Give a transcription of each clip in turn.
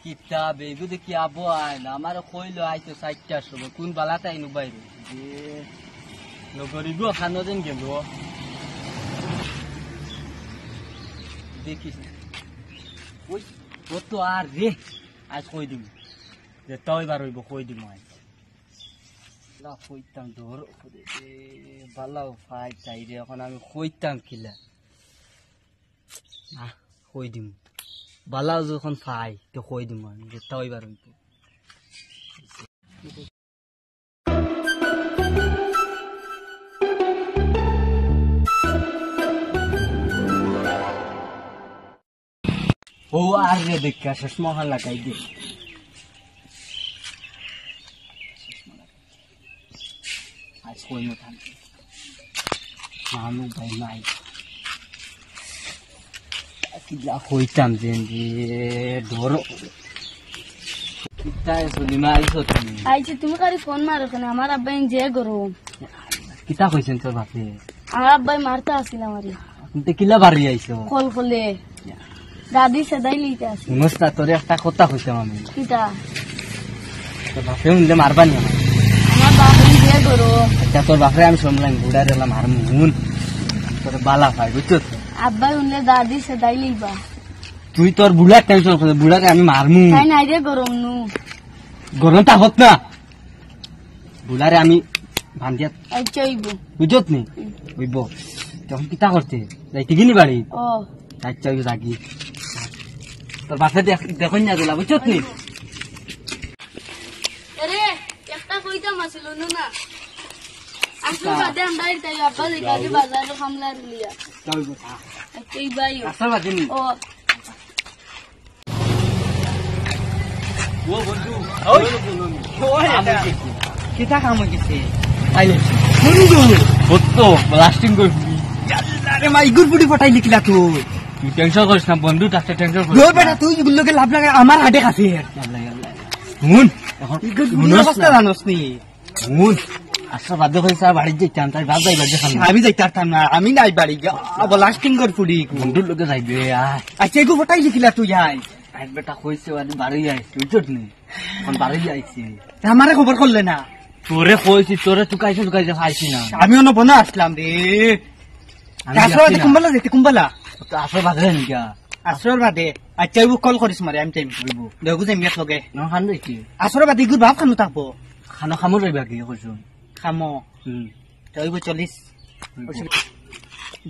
কিতাব এগুলো কি আবো আয় না আমার কইলো আইতো 4টার সময় কোন বালাতে আইনু বাইরে যে নগরিব খানো দিন গেল দেখিস ওই ও তো আর রে আজ কই দিম যে তাই বার হইব কই দিম আজ লা কইতাম ধর বালাও ফাই চাই রে এখন আমি কইতাম কিলা না কই দিম বালাও যখন ফাই তো কই দিম আমি যে তাই বার হইব ও আর রে দেখা চশমা লাগাই দে আজ কই না থাম মানু ভাই নাই কিলা কইতাম যে ধরো কিতা সুলিমা আইছো তুমি আইছি তুমি কারি ফোন মারো কেন আমার আব্বাই যে গরম কিতা কইছেন তোর বাপে আমার আব্বাই মারতে আসিল আমারে তুমি কিলা বাড়ি আইছো কল কলে দাদি সেদাই লইতে আসি নমস্কার তোর একটা কথা কইতাম আমি কিতা তোর বাপে উনলে মারবানি আমার বাবাই যে গরম আচ্ছা তোর বাপরে আমি শুনলাম ঘুরা দিলাম আর মুন তোর বালা খাই বুঝছো আব্বাই উনলে দাদি সেদাই লইবা তুই তোর বুড়ার টেনশন করে বুড়াকে আমি মারমু তাই নাই রে গরম নু গরমটা হত না বুড়ারে আমি ভান্দিয়া আচ্ছা হইব বুঝত নি হইব তখন কিতা করতে যাইতে গিনি বাড়ি ও আচ্ছা হইব জাগি তোর বাসা দেখুন না দিলা বুঝত নি আরে একটা কইতাম আসিল নু না আসল বাদে আমরা তাই আব্বা দেখালি বাজারে খামলার লিয়া যাইব আচ্ছা হইবাই আসল বাজে নি ও ও বন্ধু ওই ওই কিতা কাম হইছে আইলে বন্ধু বত্তো ব্লাস্টিং করবি আরে মাই গুরপুড়ি ফটাই লিখলা তুই তুই টেনশন করিস না বন্ধু তাতে টেনশন করিস না বেটা তুই গুলোকে লাভ লাগে আমার হাটে খাসি হুন এখন গুলো কষ্ট জানোস নি হুন আচ্ছা বাদ কইছা বাড়ি যাইতাম তাই বাদ যাইবার দেখাম আমি যাইতাম না আমি নাই বাড়ি ব্লাস্টিং করপুড়ি বন্ধুর লোকে যাইবে আচ্ছা এগু ফটাই লিখলা তুই যাই আজ বেটা কইছে আমি বাড়ি আইছি বুঝছ নি এখন বাড়ি আইছি আমারে খবর করলে না তোরে কইছি তোরে টুকাইছে খাইছি না আমিও না বনা আসলাম রে আসলে কুম্বালা যেতে কুম্বালা তো আসলে বাদে নিকা আসলে বাদে আচ্ছা ইবু কল করিস মারে আমি টাইম করব দেখো যে মিয়াত লগে না খান দেখি আসলে বাদে গুড ভাব খানো থাকবো খানা খামো রইবা কি কইছো খামো তাইবো 40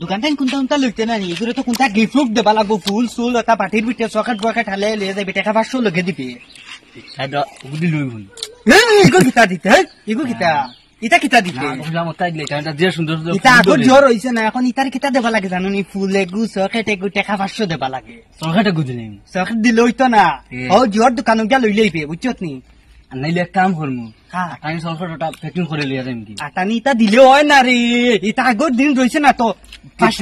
দোকানটা কোনটা লইতে না এগুলো তো কোনটা গিফট দেবা লাগবো ফুল সুল এটা পাটির বিটে চকাট বকাট ঢালে লিয়ে যাবে টাকা 500 লগে দিবে এটা বুদ্ধি লই হই এগো কিতা দিতে এগো কিতা ইটা কিতা দিতে বুঝলা মতাই লেটা এটা যে সুন্দর সুন্দর ইটা আগর জোর হইছে না এখন ইটার কিতা দেবা লাগে জানো নি ফুল এগু চকাট এগু টাকা 500 দেবা লাগে চকাট এগু দিলেন চকাট দিলে হইতো না ও জোর দোকান গিয়া লই লইবে বুঝছত নি নাইলে এক কাম করমু আটানি সলফেটটা প্যাকিং করে লইয়া যাইম কি আটানি ইটা দিলে হয় না রে ইটা আগর দিন রইছে না তো 5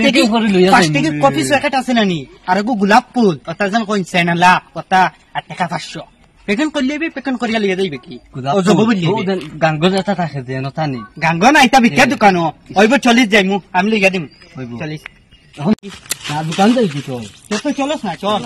টাকা কফি চকাট আছে না নি আর এগু গোলাপ ফুল ওটা জান কইছে না লা ওটা টাকা 500 পেকেন করলে পেকেন করিয়া লিয়ে যাইবে কি ও জব বলি গাঙ্গ যেটা থাকে যে নতা নি গাঙ্গ না এটা বিখ্যাত দোকান হইব 40 যাইমু আমি লিয়া দিম হইব 40 এখন না দোকান যাই কি তো চলস না চল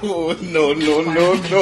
Oh, no, no, no, no.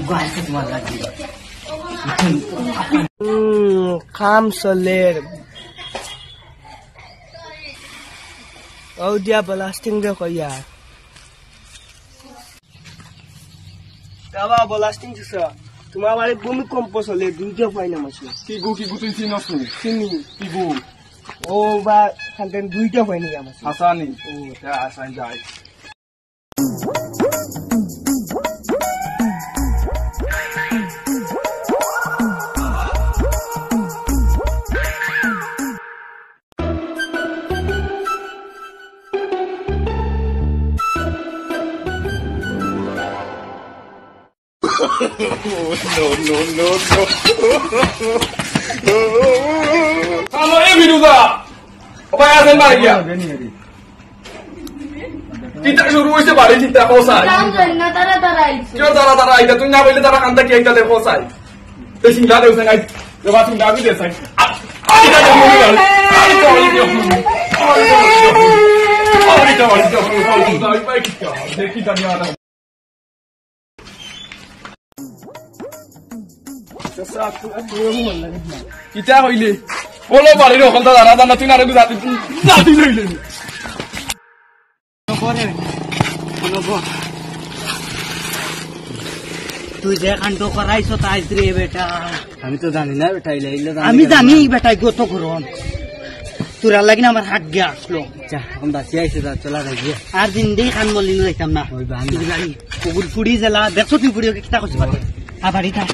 গাইছে তোমার লাগি কাম চলের ও দিয়া ব্লাস্টিং দে কইয়া কাবা ব্লাস্টিং দিছ তোমার বাড়ি ভূমিকম্প চলে দুইটা পাই না মাসে কি গু তুই চিনস নি চিনি কি গু ও বা খানতেন দুইটা পাই নি আমার হাসানি ও তা আসান যাই no. Halo, birusa. Apa yang akan lagi ya? Kita suruh isi balik kita kosai. কাম জানি না তারা তারা আইছে Kyo tara aida tu nya boleh tara kanta kiai tale kosai. Tesin dah deh usai. Lepas tu dah bisa sai. Kita jadi mungkin. Kita ni ada. Kita hoile. Bolo balik dong kalau tara tara tu nara tu jati hoile. তুই যে কাণ্ড করাইছ তাই রে বেটা আমি তো জানি না বেটা ইলে আমি জানি বেটা গত করম তোরা লাগি না আমার হাত গিয়ে আসলো এখন বাঁচি আইছে যা চলা যাই আর দিন দেই খান মলিন যাইতাম না ওই বানি কুকুর পুড়ি জেলা দেখছো তুই পুড়ি কিতা করছিস আবার ইটা